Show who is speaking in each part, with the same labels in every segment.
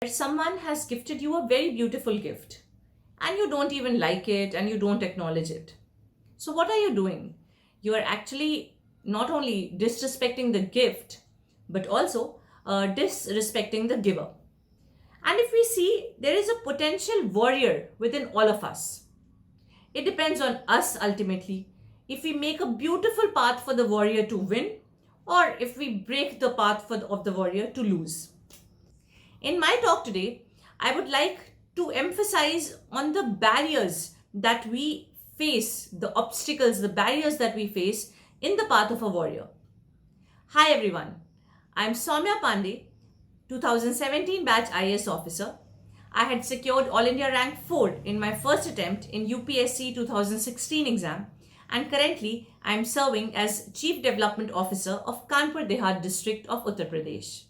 Speaker 1: Someone has gifted you a very beautiful gift and you don't even like it and you don't acknowledge it. So, what are you doing? You are actually not only disrespecting the gift but also disrespecting the giver. And if we see, there is a potential warrior within all of us. It depends on us ultimately if we make a beautiful path for the warrior to win or if we break the path of the warrior to lose. In my talk today, I would like to emphasize on the barriers that we face, the obstacles, the barriers that we face in the path of a warrior. Hi everyone, I'm Saumya Pandey, 2017 batch IAS officer. I had secured All India rank 4 in my first attempt in UPSC 2016 exam, and currently I am serving as Chief Development Officer of Kanpur Dehat district of Uttar Pradesh.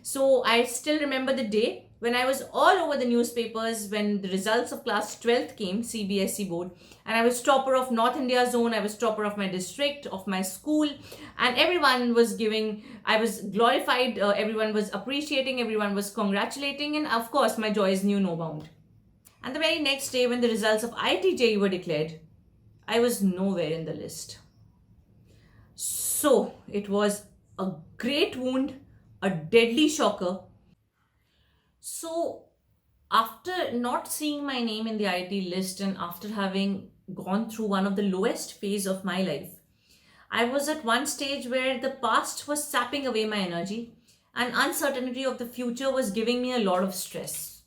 Speaker 1: So I still remember the day when I was all over the newspapers when the results of class 12th came, CBSE board, and I was topper of North India zone, I was topper of my district, of my school, and everyone was giving, I was glorified, everyone was appreciating, everyone was congratulating, and of course my joys knew no bound. And the very next day when the results of ITJ were declared, I was nowhere in the list. So it was a great wound, a deadly shocker. So, after not seeing my name in the IT list and after having gone through one of the lowest phase of my life, I was at one stage where the past was sapping away my energy and uncertainty of the future was giving me a lot of stress.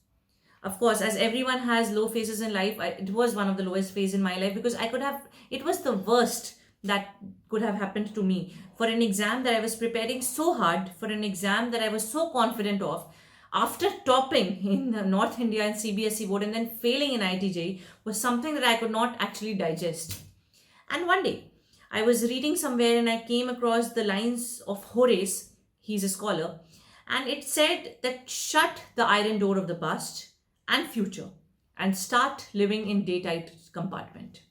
Speaker 1: Of course, as everyone has low phases in life, it was one of the lowest phase in my life because it was the worst that could have happened to me for an exam that I was preparing so hard, for an exam that I was so confident of. After topping in the North India and CBSE board and then failing in ITJ was something that I could not actually digest. And one day, I was reading somewhere and I came across the lines of Horace, he's a scholar, and it said that shut the iron door of the past and future and start living in daylight compartment.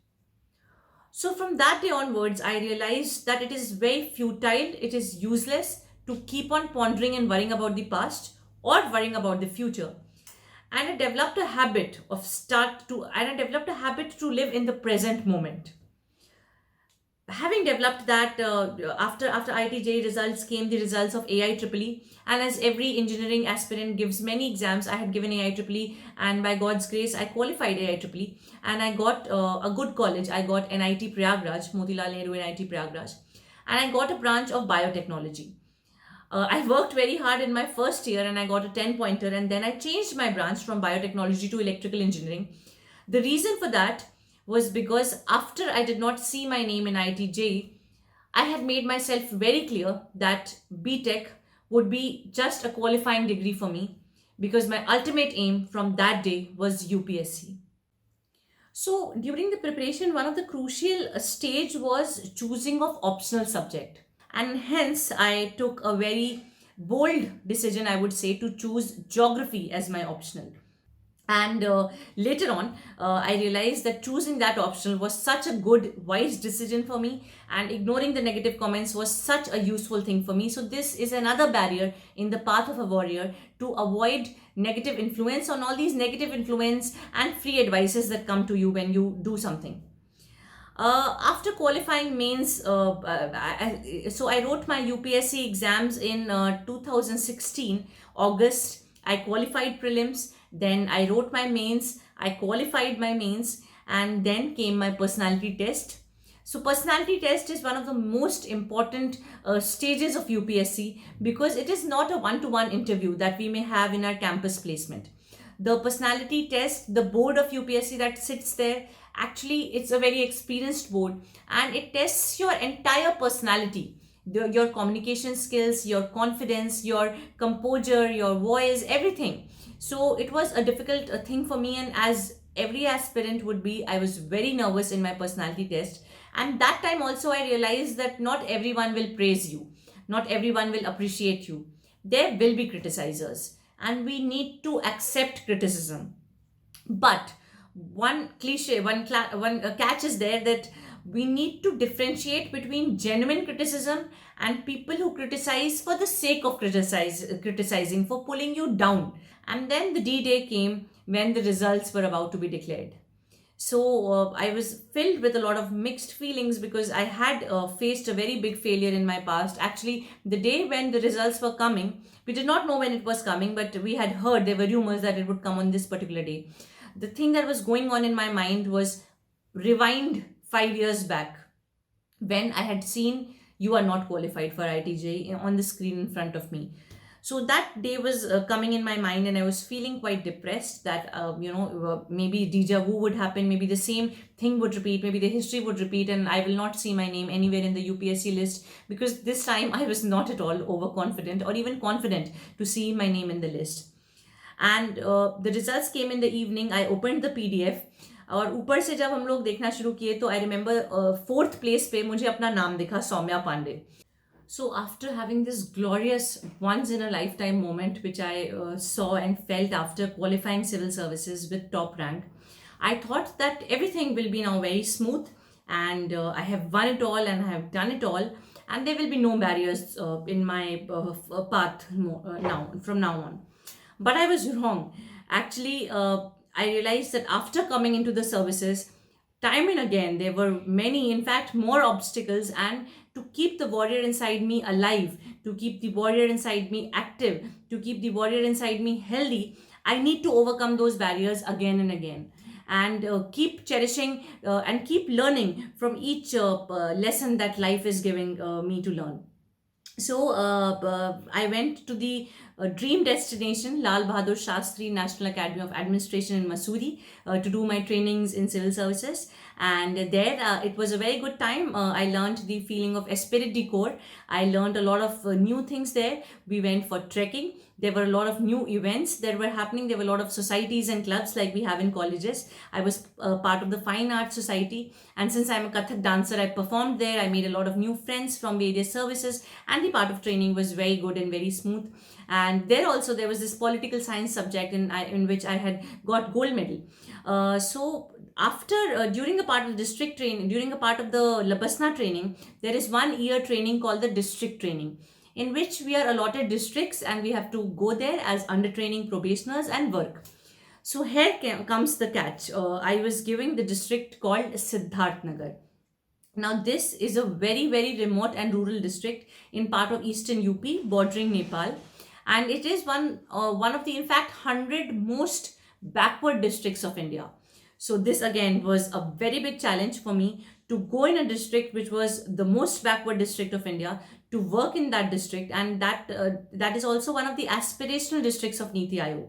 Speaker 1: So from that day onwards, I realized that it is very futile, it is useless to keep on pondering and worrying about the past or worrying about the future. And I developed a habit to live in the present moment. Having developed that, after ITJ results came the results of AIEEE, and as every engineering aspirant gives many exams, I had given AIEEE, and by God's grace I qualified AIEEE and I got a good college. I got NIT Prayagraj, Motilal Nehru NIT Prayagraj, and I got a branch of biotechnology. I worked very hard in my first year and I got a 10-pointer, and then I changed my branch from biotechnology to electrical engineering. The reason for that was because after I did not see my name in ITJ, I had made myself very clear that BTech would be just a qualifying degree for me because my ultimate aim from that day was UPSC. So during the preparation, one of the crucial stage was choosing of optional subject. And hence I took a very bold decision, I would say, to choose geography as my optional. And later on, I realized that choosing that optional was such a good, wise decision for me, and ignoring the negative comments was such a useful thing for me. So this is another barrier in the path of a warrior to avoid negative influence, on all these negative influence and free advices that come to you when you do something. After qualifying mains, so I wrote my UPSC exams in 2016, August. I qualified prelims, then I wrote my mains, I qualified my mains, and then came my personality test. So personality test is one of the most important stages of UPSC because it is not a one-to-one interview that we may have in our campus placement. The personality test, the board of UPSC that sits there, actually it's a very experienced board and it tests your entire personality. Your communication skills, your confidence, your composure, your voice, everything. So it was a difficult thing for me, and as every aspirant would be, I was very nervous in my personality test. And that time also I realized that not everyone will praise you, not everyone will appreciate you. There will be criticizers and we need to accept criticism. But one catch is there, that We need to differentiate between genuine criticism and people who criticize for the sake of criticizing, for pulling you down. And then the D-Day came when the results were about to be declared. So I was filled with a lot of mixed feelings because I had faced a very big failure in my past. Actually, the day when the results were coming, we did not know when it was coming, but we had heard, there were rumors that it would come on this particular day. The thing that was going on in my mind was rewind 5 years back when I had seen "You are not qualified for ITJ" on the screen in front of me. So that day was coming in my mind, and I was feeling quite depressed that, maybe deja vu would happen, maybe the same thing would repeat, maybe the history would repeat, and I will not see my name anywhere in the UPSC list, because this time I was not at all overconfident or even confident to see my name in the list. And the results came in the evening. I opened the PDF, और ऊपर से जब हम लोग देखना शुरू किए तो आई रिमेंबर 4th प्लेस पे मुझे अपना नाम दिखा, Saumya Pandey. So after having this glorious once in a lifetime moment, which I saw and felt after qualifying civil services with top rank, I thought that everything will be now very smooth, and I have won it all and I have done it all, and there will be no barriers in my path from now on. But I was wrong. Actually, I realized that after coming into the services, time and again, there were many, in fact, more obstacles. And to keep the warrior inside me alive, to keep the warrior inside me active, to keep the warrior inside me healthy, I need to overcome those barriers again and again. And keep cherishing and keep learning from each lesson that life is giving me to learn. So I went to the dream destination, Lal Bahadur Shastri National Academy of Administration in Mussoorie, to do my trainings in civil services. And there it was a very good time. I learned the feeling of esprit de corps. I learned a lot of new things there. We went for trekking. There were a lot of new events that were happening. There were a lot of societies and clubs like we have in colleges. I was part of the Fine Arts Society, and since I'm a Kathak dancer, I performed there. I made a lot of new friends from various services, and the part of training was very good and very smooth. And there also there was this political science subject in which I had got gold medal. So after during a part of the district training, during a part of the Labasna training, there is 1 year training called the district training, in which we are allotted districts and we have to go there as under training probationers and work. So here comes the catch. I was giving the district called Siddharth Nagar. Now this is a very, very remote and rural district in part of eastern UP bordering Nepal, and it is one of the, in fact, 100 most backward districts of India. So this again was a very big challenge for me, to go in a district which was the most backward district of India, to work in that district, and that is also one of the aspirational districts of Niti Aayog.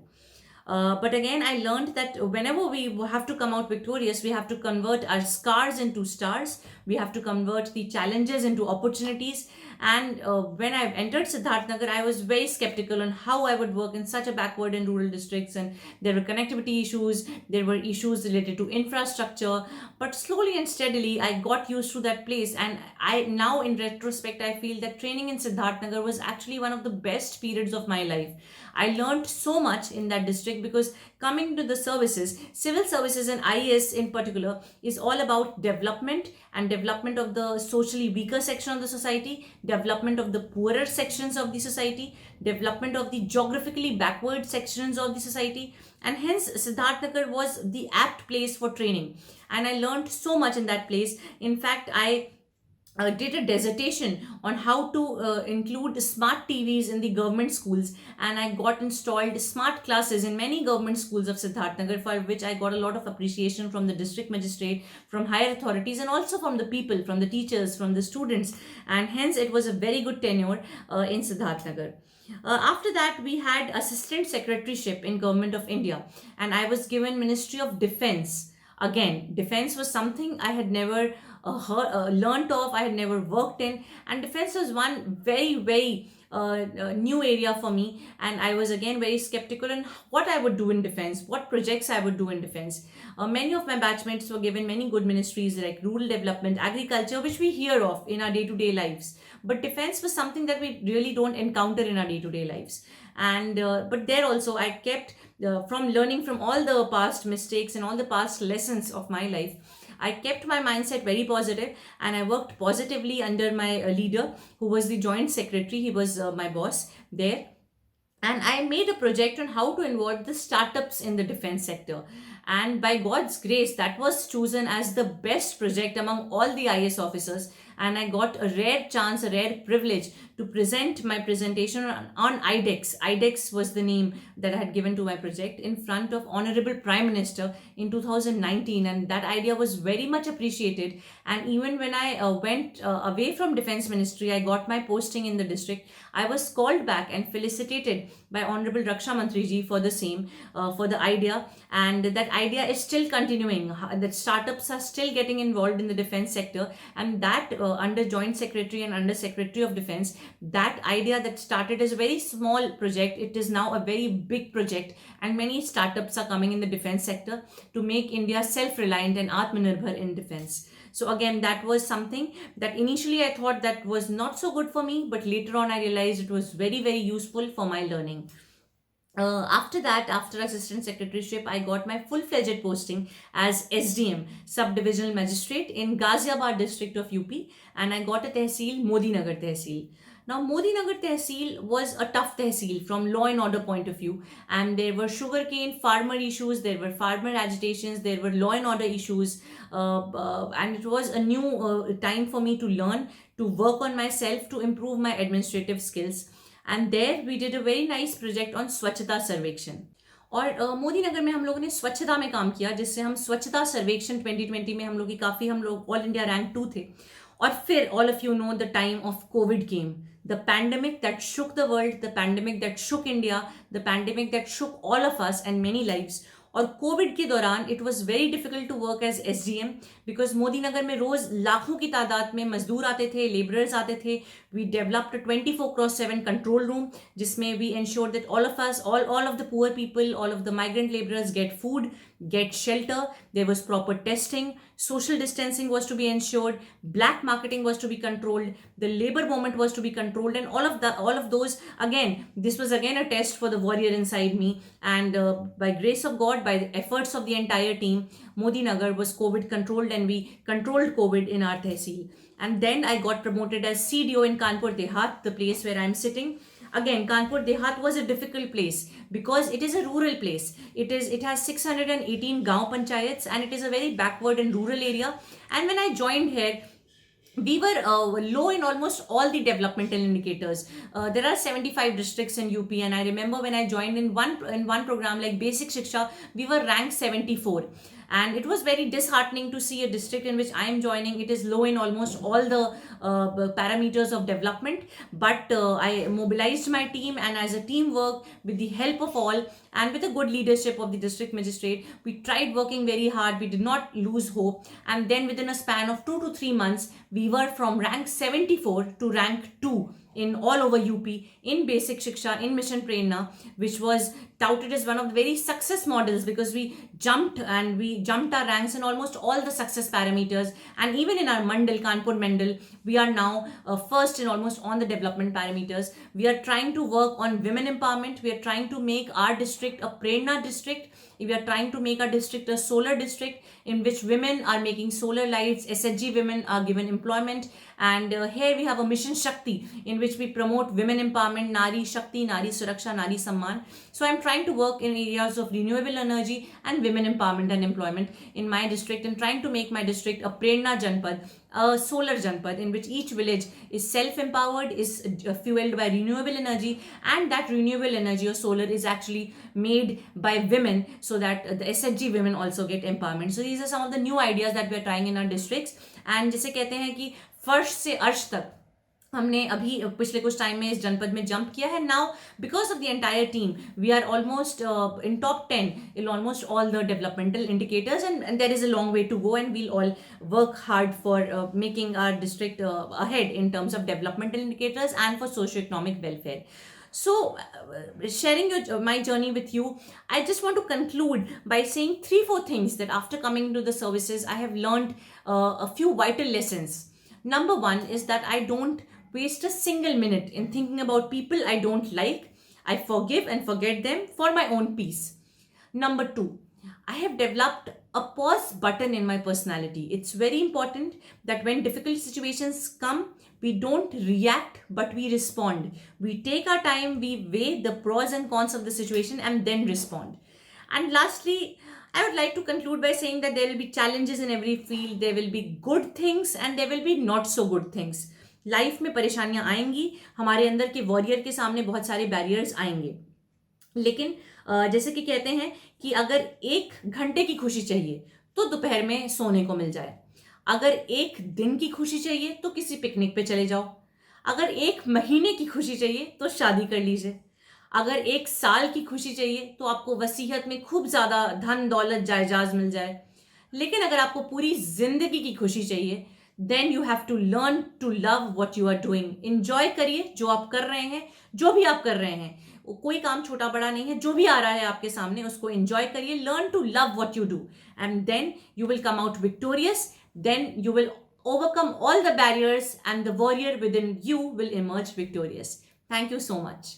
Speaker 1: But again, I learned that whenever we have to come out victorious, we have to convert our scars into stars. We have to convert the challenges into opportunities. And when I entered Siddharth Nagar, I was very skeptical on how I would work in such a backward and rural districts. And there were connectivity issues. There were issues related to infrastructure. But slowly and steadily, I got used to that place. And I now, in retrospect, I feel that training in Siddharth Nagar was actually one of the best periods of my life. I learned so much in that district, because coming to the services, civil services and IAS in particular, is all about development, and development of the socially weaker section of the society, development of the poorer sections of the society, development of the geographically backward sections of the society, and hence Siddharth Nagar was the apt place for training. And I learned so much in that place. In fact, I did a dissertation on how to include smart TVs in the government schools, and I got installed smart classes in many government schools of Siddharth Nagar, for which I got a lot of appreciation from the district magistrate, from higher authorities, and also from the people, from the teachers, from the students, and hence it was a very good tenure in Siddharth Nagar. After that, we had assistant secretaryship in Government of India, and I was given Ministry of Defense. Again, defense was something I had never learned of, I had never worked in, and defense was one very, very new area for me, and I was again very skeptical on what I would do in defense, what projects I would do in defense. Many of my batchmates were given many good ministries like rural development, agriculture, which we hear of in our day-to-day lives, but defense was something that we really don't encounter in our day-to-day lives. And but there also I kept from learning from all the past mistakes and all the past lessons of my life, I kept my mindset very positive, and I worked positively under my leader, who was the joint secretary. He was my boss there, and I made a project on how to involve the startups in the defense sector. And by God's grace, that was chosen as the best project among all the IS officers. And I got a rare chance, a rare privilege to present my presentation on IDEX. IDEX was the name that I had given to my project in front of Honorable Prime Minister in 2019. And that idea was very much appreciated. And even when I went away from Defense Ministry, I got my posting in the district. I was called back and felicitated by Honorable Raksha Mantri ji for the same, for the idea. And that idea is still continuing. That startups are still getting involved in the defense sector, and that under Joint Secretary and Under Secretary of Defense, that idea that started as a very small project, it is now a very big project, and many startups are coming in the defense sector to make India self-reliant and Atmanirbhar in defense. So again, that was something that initially I thought that was not so good for me, but later on I realized it was very, very useful for my learning. After that, after assistant secretaryship, I got my full-fledged posting as SDM, Sub-Divisional Magistrate in Ghaziabad district of UP, and I got a tehsil, Modi Nagar Tehsil. Now, Modi Nagar Tehsil was a tough tehsil from law and order point of view, and there were sugarcane farmer issues, there were farmer agitations, there were law and order issues, and it was a new time for me to learn, to work on myself, to improve my administrative skills. And there we did a very nice project on स्वच्छता सर्वेक्षण. और मोदी नगर में हम लोगों ने स्वच्छता में काम किया, जिससे हम स्वच्छता सर्वेक्षण 2020 में हम लोग ऑल इंडिया रैंक 2 थे. और फिर all of you know the time of Covid came, the pandemic that shook the world, the pandemic that shook India, the pandemic that shook all of us and many lives. और COVID के दौरान it was very difficult to work as SDM, because Modinagar में रोज लाखों की तादाद में मजदूर आते थे, लेबरर्स आते थे. वी डेवलप्ड 24/7 कंट्रोल रूम, जिसमें we ensure that all of us, all of the poor people, all of the migrant labourers get food, get shelter. There was proper testing, social distancing was to be ensured, black marketing was to be controlled, the labor movement was to be controlled, and all of those, again, this was again a test for the warrior inside me. And by grace of God, by the efforts of the entire team, Modi Nagar was COVID controlled, and we controlled COVID in our tehsil. And then I got promoted as CDO in Kanpur Dehat, the place where I'm sitting. Again, Kanpur Dehat was a difficult place because it is a rural place. It has 618 gaon panchayats, and it is a very backward and rural area. And when I joined here, we were low in almost all the developmental indicators. There are 75 districts in UP, and I remember when I joined in one program like Basic Shiksha, we were ranked 74. And it was very disheartening to see a district in which I am joining, it is low in almost all the parameters of development. But I mobilized my team, and as a teamwork, with the help of all, and with the good leadership of the district magistrate, we tried working very hard. We did not lose hope. And then within a span of 2 to 3 months, we were from rank 74 to rank 2 in all over UP in Basic Shiksha, in Mission Prerna, which was touted as one of the very success models, because we jumped our ranks in almost all the success parameters. And even in our Mandal, Kanpur Mandal, we are now first in almost on the development parameters. We are trying to work on women empowerment. We are trying to make our district a Prerna district. We are trying to make our district a solar district, in which women are making solar lights, SHG women are given employment. And here we have a Mission Shakti, in which we promote women empowerment, Nari Shakti, Nari Suraksha, Nari Samman. So I'm trying to work in areas of renewable energy and women empowerment and employment in my district, and trying to make my district a Prerna Janpad, a solar Janpad, in which each village is self-empowered, is fueled by renewable energy, and that renewable energy or solar is actually made by women, so that the SHG women also get empowerment. So these are some of the new ideas that we are trying in our districts. And जैसे कहते हैं कि फर्श से अर्श तक हमने अभी पिछले कुछ टाइम में इस जनपद में जंप किया है. Now because of the entire team we are almost in top 10 in almost all the developmental indicators, and there is a long way to go, and we'll all work hard for making our district ahead in terms of developmental indicators and for socio-economic welfare. So sharing my journey with you, I just want to conclude by saying 3-4 things that after coming to the services I have learned a few vital lessons. Number one is that I don't waste a single minute in thinking about people I don't like. I forgive and forget them for my own peace. Number two, I have developed a pause button in my personality. It's very important that when difficult situations come, we don't react, but we respond. We take our time, we weigh the pros and cons of the situation, and then respond. And lastly, I would like to conclude by saying that there will be challenges in every field. There will be good things and there will be not so good things. Life में परेशानियां आएंगी, हमारे अंदर के warrior के सामने बहुत सारे बैरियर्स आएंगे, लेकिन जैसे कि कहते हैं कि अगर 1 घंटे की खुशी चाहिए तो दोपहर में सोने को मिल जाए, अगर 1 दिन की खुशी चाहिए तो किसी पिकनिक पे चले जाओ, अगर 1 महीने की खुशी चाहिए तो शादी कर लीजिए, अगर 1 साल की खुशी चाहिए तो आपको वसीयत में खूब ज़्यादा धन दौलत जायदाद मिल जाए, लेकिन अगर आपको पूरी जिंदगी की खुशी चाहिए, then you have to learn to love what you are doing. Enjoy करिए जो आप कर रहे हैं, जो भी आप कर रहे हैं. कोई काम छोटा बड़ा नहीं है, जो भी आ रहा है आपके सामने उसको एंजॉय करिए. Learn to love what you do and then you will come out victorious. Then you will overcome all the barriers and the warrior within you will emerge victorious. Thank you so much.